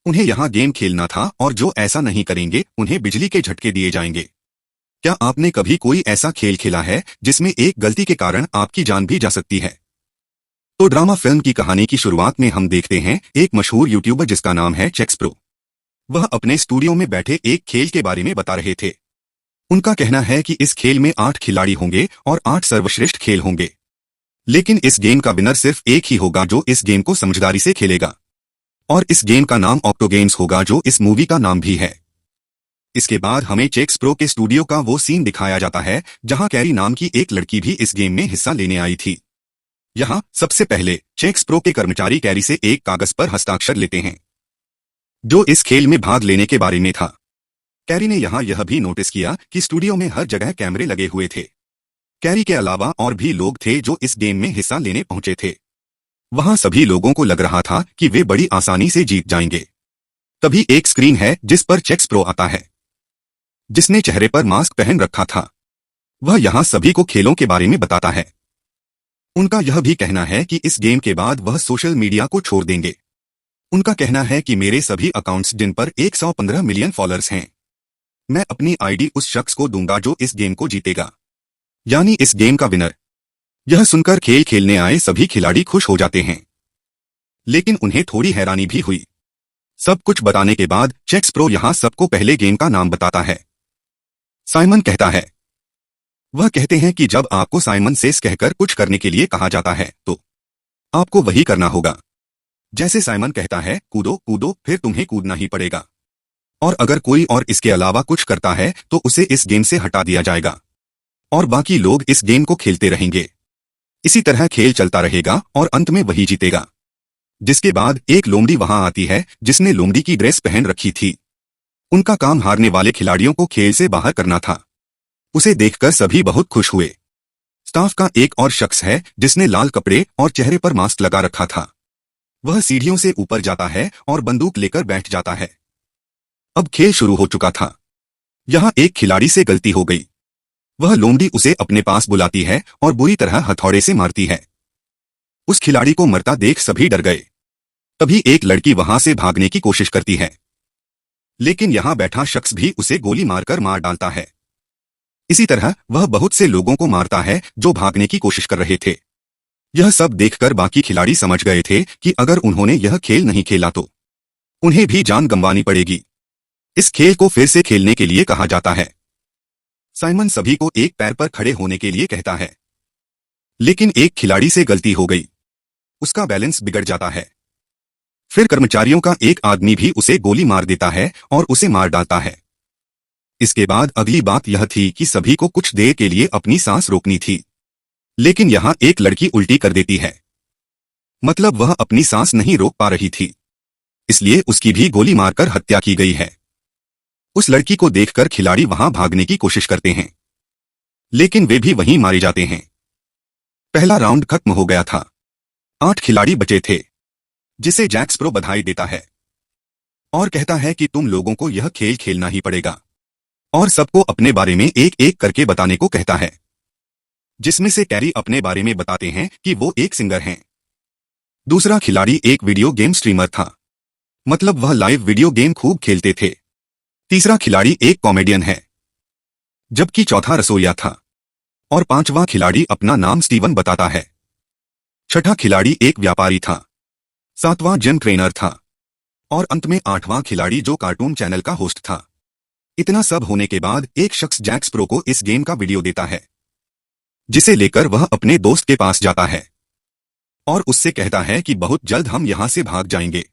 उन्हें यहाँ गेम खेलना था और जो ऐसा नहीं करेंगे उन्हें बिजली के झटके दिए जाएंगे। क्या आपने कभी कोई ऐसा खेल खेला है जिसमें एक गलती के कारण आपकी जान भी जा सकती है? तो ड्रामा फिल्म की कहानी की शुरुआत में हम देखते हैं एक मशहूर यूट्यूबर जिसका नाम है चेक्स प्रो। वह अपने स्टूडियो में बैठे एक खेल के बारे में बता रहे थे। उनका कहना है कि इस खेल में 8 खिलाड़ी होंगे और 8 सर्वश्रेष्ठ खेल होंगे, लेकिन इस गेम का विनर सिर्फ एक ही होगा जो इस गेम को समझदारी से खेलेगा। और इस गेम का नाम ऑक्टो गेम्स होगा, जो इस मूवी का नाम भी है। इसके बाद हमें चेक्स प्रो के स्टूडियो का वो सीन दिखाया जाता है जहां कैरी नाम की एक लड़की भी इस गेम में हिस्सा लेने आई थी। यहाँ सबसे पहले चेक्स प्रो के कर्मचारी कैरी से एक कागज पर हस्ताक्षर लेते हैं जो इस खेल में भाग लेने के बारे में था। कैरी ने यहाँ यह भी नोटिस किया कि स्टूडियो में हर जगह कैमरे लगे हुए थे। कैरी के अलावा और भी लोग थे जो इस गेम में हिस्सा लेने पहुंचे थे। वहां सभी लोगों को लग रहा था कि वे बड़ी आसानी से जीत जाएंगे। तभी एक स्क्रीन है जिस पर चेक्स प्रो आता है, जिसने चेहरे पर मास्क पहन रखा था। वह यहाँ सभी को खेलों के बारे में बताता है। उनका यह भी कहना है कि इस गेम के बाद वह सोशल मीडिया को छोड़ देंगे। उनका कहना है कि मेरे सभी अकाउंट्स जिन पर 115 मिलियन फॉलोअर्स हैं, मैं अपनी आईडी उस शख्स को दूंगा जो इस गेम को जीतेगा, यानी इस गेम का विनर। यह सुनकर खेल खेलने आए सभी खिलाड़ी खुश हो जाते हैं, लेकिन उन्हें थोड़ी हैरानी भी हुई। सब कुछ बताने के बाद चेक्स प्रो यहां सबको पहले गेम का नाम बताता है। साइमन कहता है। वह कहते हैं कि जब आपको साइमन सेस कहकर कुछ करने के लिए कहा जाता है तो आपको वही करना होगा। जैसे साइमन कहता है कूदो कूदो, फिर तुम्हें कूदना ही पड़ेगा। और अगर कोई और इसके अलावा कुछ करता है तो उसे इस गेम से हटा दिया जाएगा और बाकी लोग इस गेम को खेलते रहेंगे। इसी तरह खेल चलता रहेगा और अंत में वही जीतेगा। जिसके बाद एक लोमड़ी वहां आती है जिसने लोमड़ी की ड्रेस पहन रखी थी। उनका काम हारने वाले खिलाड़ियों को खेल से बाहर करना था। उसे देखकर सभी बहुत खुश हुए। स्टाफ का एक और शख्स है जिसने लाल कपड़े और चेहरे पर मास्क लगा रखा था। वह सीढ़ियों से ऊपर जाता है और बंदूक लेकर बैठ जाता है। अब खेल शुरू हो चुका था। यहाँ एक खिलाड़ी से गलती हो गई। वह लोमड़ी उसे अपने पास बुलाती है और बुरी तरह हथौड़े से मारती है। उस खिलाड़ी को मरता देख सभी डर गए। तभी एक लड़की वहां से भागने की कोशिश करती है, लेकिन यहाँ बैठा शख्स भी उसे गोली मारकर मार डालता है। इसी तरह वह बहुत से लोगों को मारता है जो भागने की कोशिश कर रहे थे। यह सब देखकर बाकी खिलाड़ी समझ गए थे कि अगर उन्होंने यह खेल नहीं खेला तो उन्हें भी जान गंवानी पड़ेगी। इस खेल को फिर से खेलने के लिए कहा जाता है। साइमन सभी को एक पैर पर खड़े होने के लिए कहता है, लेकिन एक खिलाड़ी से गलती हो गई। उसका बैलेंस बिगड़ जाता है। फिर कर्मचारियों का एक आदमी भी उसे गोली मार देता है और उसे मार डालता है। इसके बाद अगली बात यह थी कि सभी को कुछ देर के लिए अपनी सांस रोकनी थी, लेकिन यहाँ एक लड़की उल्टी कर देती है। मतलब वह अपनी सांस नहीं रोक पा रही थी, इसलिए उसकी भी गोली मारकर हत्या की गई है। उस लड़की को देखकर खिलाड़ी वहां भागने की कोशिश करते हैं, लेकिन वे भी वहीं मारे जाते हैं। पहला राउंड खत्म हो गया था। 8 खिलाड़ी बचे थे, जिसे जैक्स प्रो बधाई देता है और कहता है कि तुम लोगों को यह खेल खेलना ही पड़ेगा, और सबको अपने बारे में एक एक करके बताने को कहता है। जिसमें से कैरी अपने बारे में बताते हैं कि वो एक सिंगर हैं। दूसरा खिलाड़ी एक वीडियो गेम स्ट्रीमर था, मतलब वह लाइव वीडियो गेम खूब खेलते थे। तीसरा खिलाड़ी एक कॉमेडियन है, जबकि चौथा रसोइया था। और 5वां खिलाड़ी अपना नाम स्टीवन बताता है। छठा खिलाड़ी एक व्यापारी था। 7वां जिम ट्रेनर था। और अंत में 8वां खिलाड़ी जो कार्टून चैनल का होस्ट था। इतना सब होने के बाद एक शख्स जैक्स प्रो को इस गेम का वीडियो देता है, जिसे लेकर वह अपने दोस्त के पास जाता है और उससे कहता है कि बहुत जल्द हम यहां से भाग जाएंगे।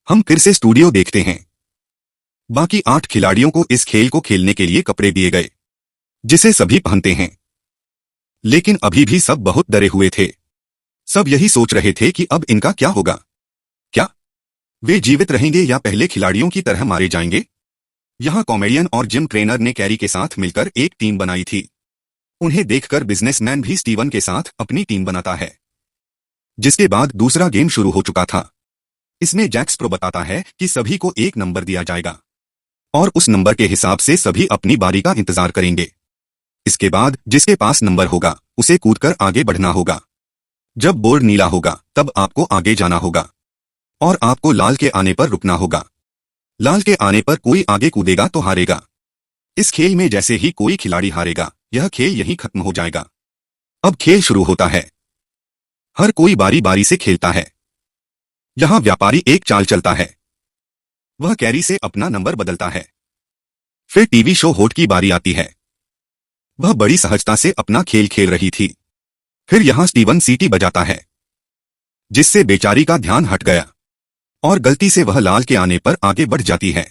हम फिर से स्टूडियो देखते हैं। बाकी 8 खिलाड़ियों को इस खेल को खेलने के लिए कपड़े दिए गए, जिसे सभी पहनते हैं। लेकिन अभी भी सब बहुत डरे हुए थे। सब यही सोच रहे थे कि अब इनका क्या होगा। क्या वे जीवित रहेंगे या पहले खिलाड़ियों की तरह मारे जाएंगे? यहाँ कॉमेडियन और जिम ट्रेनर ने कैरी के साथ मिलकर एक टीम बनाई थी। उन्हें देखकर बिजनेसमैन भी स्टीवन के साथ अपनी टीम बनाता है। जिसके बाद दूसरा गेम शुरू हो चुका था। इसमें जैक्स प्रो बताता है कि सभी को एक नंबर दिया जाएगा और उस नंबर के हिसाब से सभी अपनी बारी का इंतजार करेंगे। इसके बाद जिसके पास नंबर होगा उसे कूदकर आगे बढ़ना होगा। जब बोर्ड नीला होगा तब आपको आगे जाना होगा और आपको लाल के आने पर रुकना होगा। लाल के आने पर कोई आगे कूदेगा तो हारेगा। इस खेल में जैसे ही कोई खिलाड़ी हारेगा, यह खेल यहीं खत्म हो जाएगा। अब खेल शुरू होता है। हर कोई बारी बारी से खेलता है। यहाँ व्यापारी एक चाल चलता है। वह कैरी से अपना नंबर बदलता है। फिर टीवी शो होस्ट की बारी आती है। वह बड़ी सहजता से अपना खेल खेल रही थी। फिर यहाँ स्टीवन सीटी बजाता है, जिससे बेचारी का ध्यान हट गया और गलती से वह लाल के आने पर आगे बढ़ जाती है।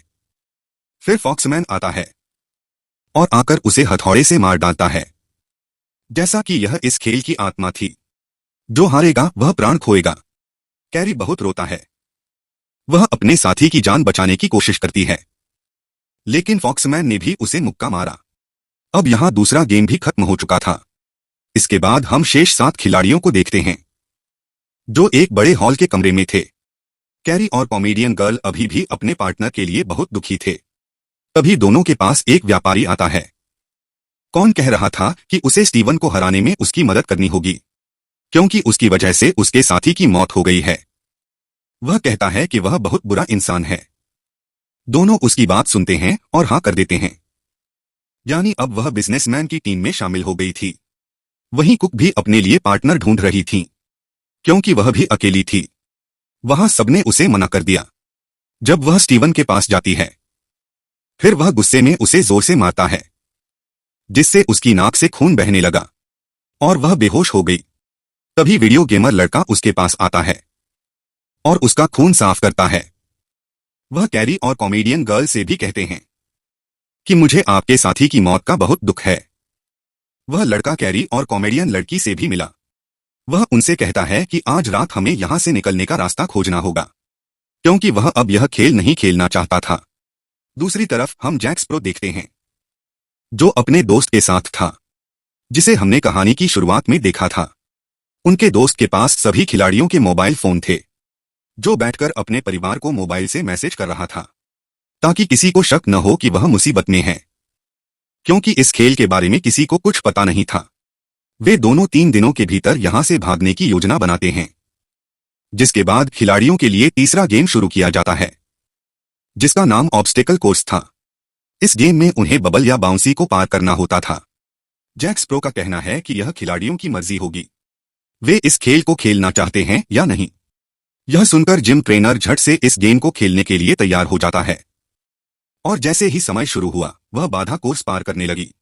फिर फॉक्समैन आता है और आकर उसे हथौड़े से मार डालता है। जैसा कि यह इस खेल की आत्मा थी, जो हारेगा वह प्राण खोएगा। कैरी बहुत रोता है। वह अपने साथी की जान बचाने की कोशिश करती है, लेकिन फॉक्समैन ने भी उसे मुक्का मारा। अब यहां दूसरा गेम भी खत्म हो चुका था। इसके बाद हम शेष 7 खिलाड़ियों को देखते हैं, जो एक बड़े हॉल के कमरे में थे। कैरी और कॉमेडियन गर्ल अभी भी अपने पार्टनर के लिए बहुत दुखी थे। तभी दोनों के पास एक व्यापारी आता है। कौन कह रहा था कि उसे स्टीवन को हराने में उसकी मदद करनी होगी, क्योंकि उसकी वजह से उसके साथी की मौत हो गई है। वह कहता है कि वह बहुत बुरा इंसान है। दोनों उसकी बात सुनते हैं और हाँ कर देते हैं। यानी अब वह बिजनेसमैन की टीम में शामिल हो गई थी। वहीं कुक भी अपने लिए पार्टनर ढूंढ रही थी, क्योंकि वह भी अकेली थी। वहां सबने उसे मना कर दिया। जब वह स्टीवन के पास जाती है, फिर वह गुस्से में उसे जोर से मारता है, जिससे उसकी नाक से खून बहने लगा और वह बेहोश हो गई। तभी वीडियो गेमर लड़का उसके पास आता है और उसका खून साफ करता है। वह कैरी और कॉमेडियन गर्ल से भी कहते हैं कि मुझे आपके साथी की मौत का बहुत दुख है। वह लड़का कैरी और कॉमेडियन लड़की से भी मिला। वह उनसे कहता है कि आज रात हमें यहां से निकलने का रास्ता खोजना होगा, क्योंकि वह अब यह खेल नहीं खेलना चाहता था। दूसरी तरफ हम जैक स्प्रो देखते हैं, जो अपने दोस्त के साथ था, जिसे हमने कहानी की शुरुआत में देखा था। उनके दोस्त के पास सभी खिलाड़ियों के मोबाइल फोन थे, जो बैठकर अपने परिवार को मोबाइल से मैसेज कर रहा था, ताकि किसी को शक न हो कि वह मुसीबत में है, क्योंकि इस खेल के बारे में किसी को कुछ पता नहीं था। वे दोनों 3 दिनों के भीतर यहां से भागने की योजना बनाते हैं, जिसके बाद खिलाड़ियों के लिए तीसरा गेम शुरू किया जाता है, जिसका नाम ऑब्स्टेकल कोर्स था। इस गेम में उन्हें बबल या बाउंसी को पार करना होता था। जैक स्प्रो का कहना है कि यह खिलाड़ियों की मर्जी होगी, वे इस खेल को खेलना चाहते हैं या नहीं। यह सुनकर जिम ट्रेनर झट से इस गेम को खेलने के लिए तैयार हो जाता है, और जैसे ही समय शुरू हुआ, वह बाधा कोर्स पार करने लगी।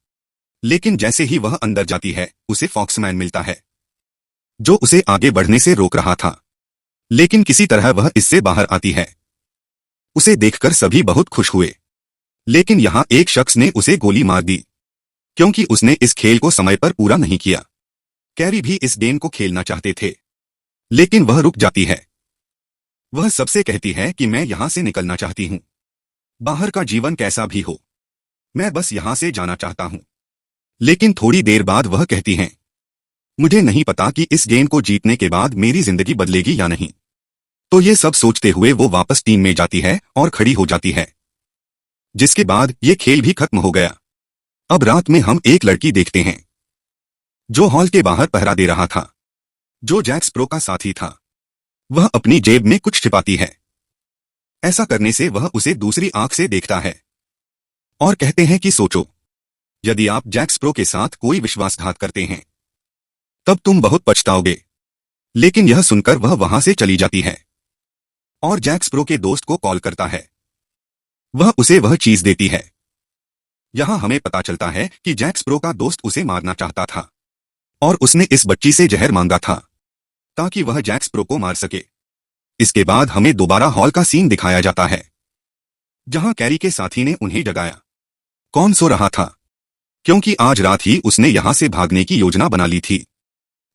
लेकिन जैसे ही वह अंदर जाती है, उसे फॉक्समैन मिलता है, जो उसे आगे बढ़ने से रोक रहा था। लेकिन किसी तरह वह इससे बाहर आती है। उसे देखकर सभी बहुत खुश हुए, लेकिन यहां एक शख्स ने उसे गोली मार दी, क्योंकि उसने इस खेल को समय पर पूरा नहीं किया। कैरी भी इस गेम को खेलना चाहते थे, लेकिन वह रुक जाती है। वह सबसे कहती है कि मैं यहां से निकलना चाहती हूं। बाहर का जीवन कैसा भी हो, मैं बस यहां से जाना चाहता हूं। लेकिन थोड़ी देर बाद वह कहती हैं, मुझे नहीं पता कि इस गेम को जीतने के बाद मेरी जिंदगी बदलेगी या नहीं। तो ये सब सोचते हुए वो वापस टीम में जाती है और खड़ी हो जाती है, जिसके बाद ये खेल भी खत्म हो गया। अब रात में हम एक लड़की देखते हैं, जो हॉल के बाहर पहरा दे रहा था, जो जैक स्प्रो का साथी था। वह अपनी जेब में कुछ छिपाती है। ऐसा करने से वह उसे दूसरी आंख से देखता है और कहते हैं कि सोचो, यदि आप जैक स्प्रो के साथ कोई विश्वासघात करते हैं, तब तुम बहुत पछताओगे। लेकिन यह सुनकर वह वहां से चली जाती है और जैक स्प्रो के दोस्त को कॉल करता है। वह उसे वह चीज देती है। यहां हमें पता चलता है कि जैक स्प्रो का दोस्त उसे मारना चाहता था और उसने इस बच्ची से जहर मांगा था, ताकि वह जैक स्प्रो को मार सके। इसके बाद हमें दोबारा हॉल का सीन दिखाया जाता है, जहां कैरी के साथी ने उन्हें जगाया। कौन सो रहा था, क्योंकि आज रात ही उसने यहां से भागने की योजना बना ली थी।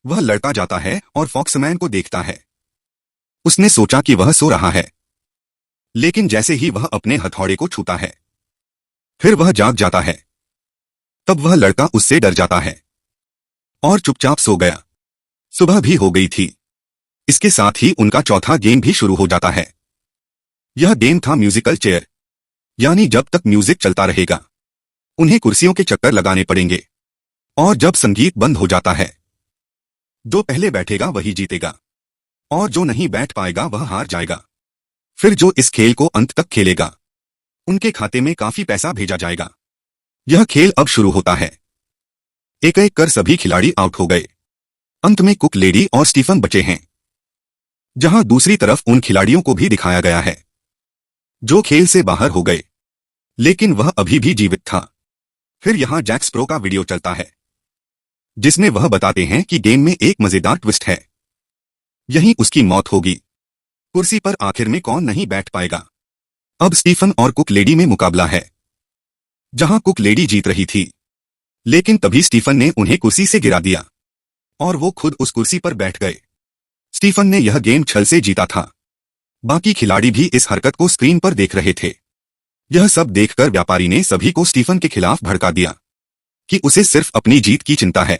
वह लड़का जाता है और फॉक्समैन को देखता है। उसने सोचा कि वह सो रहा है, लेकिन जैसे ही वह अपने हथौड़े को छूता है, फिर वह जाग जाता है। तब वह लड़का उससे डर जाता है और चुपचाप सो गया। सुबह भी हो गई थी। इसके साथ ही उनका चौथा गेम भी शुरू हो जाता है। यह गेम था म्यूजिकल चेयर, यानी जब तक म्यूजिक चलता रहेगा, उन्हें कुर्सियों के चक्कर लगाने पड़ेंगे, और जब संगीत बंद हो जाता है, जो पहले बैठेगा वही जीतेगा, और जो नहीं बैठ पाएगा वह हार जाएगा। फिर जो इस खेल को अंत तक खेलेगा, उनके खाते में काफी पैसा भेजा जाएगा। यह खेल अब शुरू होता है। एक एक कर सभी खिलाड़ी आउट हो गए। अंत में कुक लेडी और स्टीफन बचे हैं। जहां दूसरी तरफ उन खिलाड़ियों को भी दिखाया गया है जो खेल से बाहर हो गए, लेकिन वह अभी भी जीवित था। फिर यहां जैक स्प्रो का वीडियो चलता है जिसमें वह बताते हैं कि गेम में एक मजेदार ट्विस्ट है। यहीं उसकी मौत होगी। कुर्सी पर आखिर में कौन नहीं बैठ पाएगा। अब स्टीफन और कुक लेडी में मुकाबला है, जहां कुक लेडी जीत रही थी, लेकिन तभी स्टीफन ने उन्हें कुर्सी से गिरा दिया और वो खुद उस कुर्सी पर बैठ गए। स्टीफन ने यह गेम छल से जीता था। बाकी खिलाड़ी भी इस हरकत को स्क्रीन पर देख रहे थे। यह सब देखकर व्यापारी ने सभी को स्टीफन के खिलाफ भड़का दिया कि उसे सिर्फ अपनी जीत की चिंता है,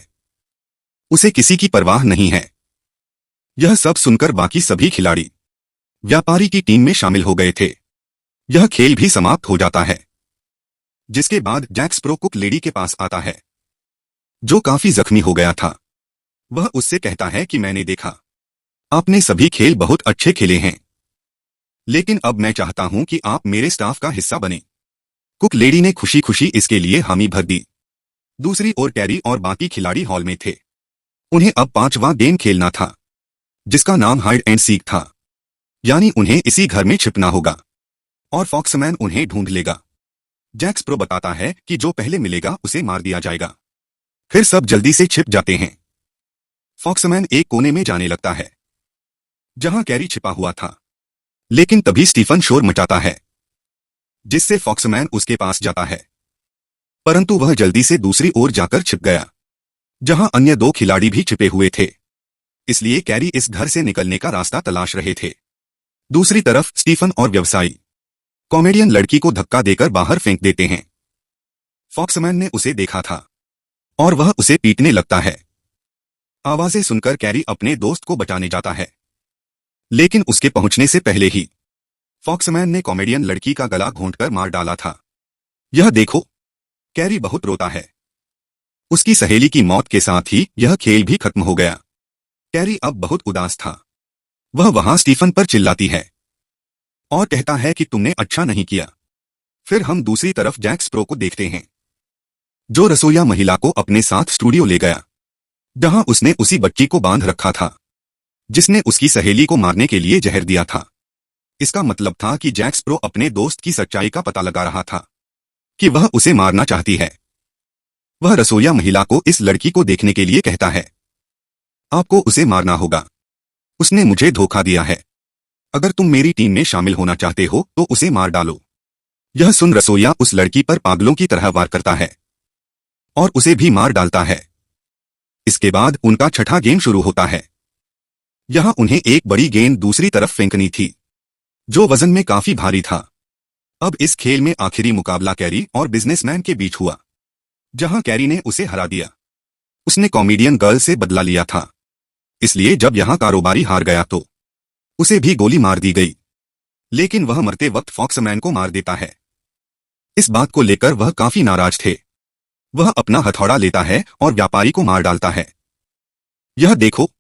उसे किसी की परवाह नहीं है। यह सब सुनकर बाकी सभी खिलाड़ी व्यापारी की टीम में शामिल हो गए थे। यह खेल भी समाप्त हो जाता है, जिसके बाद जैक स्प्रो कुक लेडी के पास आता है जो काफी जख्मी हो गया था। वह उससे कहता है कि मैंने देखा आपने सभी खेल बहुत अच्छे खेले हैं, लेकिन अब मैं चाहता हूं कि आप मेरे स्टाफ का हिस्सा बने। कुक लेडी ने खुशी खुशी इसके लिए हामी भर दी। दूसरी ओर कैरी और बाकी खिलाड़ी हॉल में थे। उन्हें अब 5वां गेम खेलना था, जिसका नाम हाइड एंड सीक था। यानी उन्हें इसी घर में छिपना होगा और फॉक्समैन उन्हें ढूंढ लेगा। जैक स्प्रो बताता है कि जो पहले मिलेगा उसे मार दिया जाएगा। फिर सब जल्दी से छिप जाते हैं। फॉक्समैन एक कोने में जाने लगता है जहां कैरी छिपा हुआ था, लेकिन तभी स्टीफन शोर मचाता है जिससे फॉक्समैन उसके पास जाता है, परंतु वह जल्दी से दूसरी ओर जाकर छिप गया जहां अन्य 2 खिलाड़ी भी छिपे हुए थे। इसलिए कैरी इस घर से निकलने का रास्ता तलाश रहे थे। दूसरी तरफ स्टीफन और व्यवसायी कॉमेडियन लड़की को धक्का देकर बाहर फेंक देते हैं। फॉक्समैन ने उसे देखा था और वह उसे पीटने लगता है। आवाजें सुनकर कैरी अपने दोस्त को बचाने जाता है, लेकिन उसके पहुंचने से पहले ही फॉक्समैन ने कॉमेडियन लड़की का गला घोंटकर मार डाला था। यह देखो, कैरी बहुत रोता है। उसकी सहेली की मौत के साथ ही यह खेल भी खत्म हो गया। कैरी अब बहुत उदास था। वह वहां स्टीफन पर चिल्लाती है और कहता है कि तुमने अच्छा नहीं किया। फिर हम दूसरी तरफ जैक स्प्रो को देखते हैं जो रसोइया महिला को अपने साथ स्टूडियो ले गया, जहां उसने उसी बच्ची को बांध रखा था जिसने उसकी सहेली को मारने के लिए जहर दिया था। इसका मतलब था कि जैक स्प्रो अपने दोस्त की सच्चाई का पता लगा रहा था कि वह उसे मारना चाहती है। वह रसोइया महिला को इस लड़की को देखने के लिए कहता है, आपको उसे मारना होगा, उसने मुझे धोखा दिया है। अगर तुम मेरी टीम में शामिल होना चाहते हो तो उसे मार डालो। यह सुन रसोइया उस लड़की पर पागलों की तरह वार करता है और उसे भी मार डालता है। इसके बाद उनका छठा गेम शुरू होता है। यहां उन्हें एक बड़ी गेंद दूसरी तरफ फेंकनी थी जो वजन में काफी भारी था। अब इस खेल में आखिरी मुकाबला कैरी और बिजनेसमैन के बीच हुआ, जहां कैरी ने उसे हरा दिया। उसने कॉमेडियन गर्ल से बदला लिया था, इसलिए जब यहां कारोबारी हार गया तो उसे भी गोली मार दी गई, लेकिन वह मरते वक्त फॉक्समैन को मार देता है। इस बात को लेकर वह काफी नाराज थे। वह अपना हथौड़ा लेता है और व्यापारी को मार डालता है। यह देखो,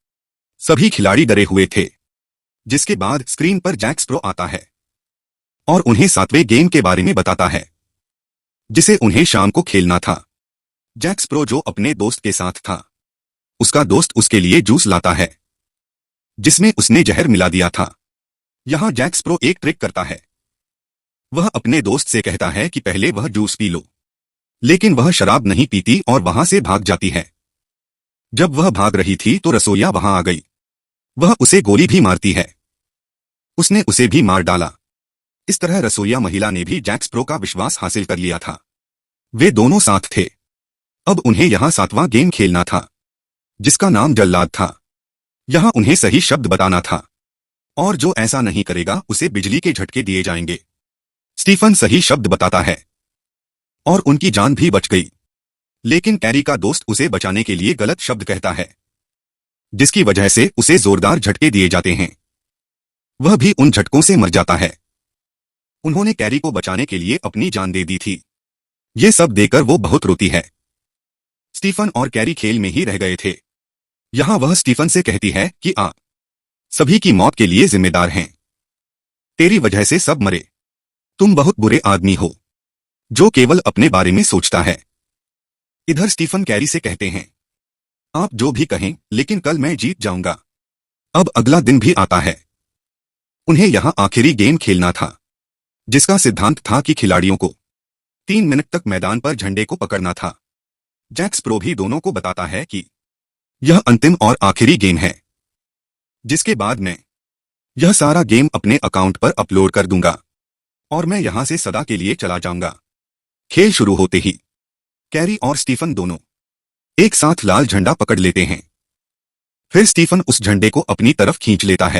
सभी खिलाड़ी डरे हुए थे। जिसके बाद स्क्रीन पर जैक स्प्रो आता है और उन्हें 7वें गेम के बारे में बताता है जिसे उन्हें शाम को खेलना था। जैक स्प्रो जो अपने दोस्त के साथ था, उसका दोस्त उसके लिए जूस लाता है जिसमें उसने जहर मिला दिया था। यहां जैक स्प्रो एक ट्रिक करता है। वह अपने दोस्त से कहता है कि पहले वह जूस पी लो, लेकिन वह शराब नहीं पीती और वहां से भाग जाती है। जब वह भाग रही थी तो रसोइया वहां आ गई। वह उसे गोली भी मारती है। उसने उसे भी मार डाला। इस तरह रसोइया महिला ने भी जैक स्प्रो का विश्वास हासिल कर लिया था। वे दोनों साथ थे। अब उन्हें यहां 7वां गेम खेलना था जिसका नाम जल्लाद था। यहां उन्हें सही शब्द बताना था और जो ऐसा नहीं करेगा उसे बिजली के झटके दिए जाएंगे। स्टीफन सही शब्द बताता है और उनकी जान भी बच गई, लेकिन कैरी का दोस्त उसे बचाने के लिए गलत शब्द कहता है, जिसकी वजह से उसे जोरदार झटके दिए जाते हैं। वह भी उन झटकों से मर जाता है। उन्होंने कैरी को बचाने के लिए अपनी जान दे दी थी। ये सब देखकर वो बहुत रोती है। स्टीफन और कैरी खेल में ही रह गए थे। यहां वह स्टीफन से कहती है कि आप सभी की मौत के लिए जिम्मेदार हैं। तेरी वजह से सब मरे। तुम बहुत बुरे आदमी हो जो केवल अपने बारे में सोचता है। इधर स्टीफन कैरी से कहते हैं, आप जो भी कहें, लेकिन कल मैं जीत जाऊंगा। अब अगला दिन भी आता है। उन्हें यहां आखिरी गेम खेलना था, जिसका सिद्धांत था कि खिलाड़ियों को 3 मिनट तक मैदान पर झंडे को पकड़ना था। जैक स्प्रो भी दोनों को बताता है कि यह अंतिम और आखिरी गेम है, जिसके बाद मैं यह सारा गेम अपने अकाउंट पर अपलोड कर दूंगा और मैं यहां से सदा के लिए चला जाऊंगा। खेल शुरू होते ही कैरी और स्टीफन दोनों एक साथ लाल झंडा पकड़ लेते हैं। फिर स्टीफन उस झंडे को अपनी तरफ खींच लेता है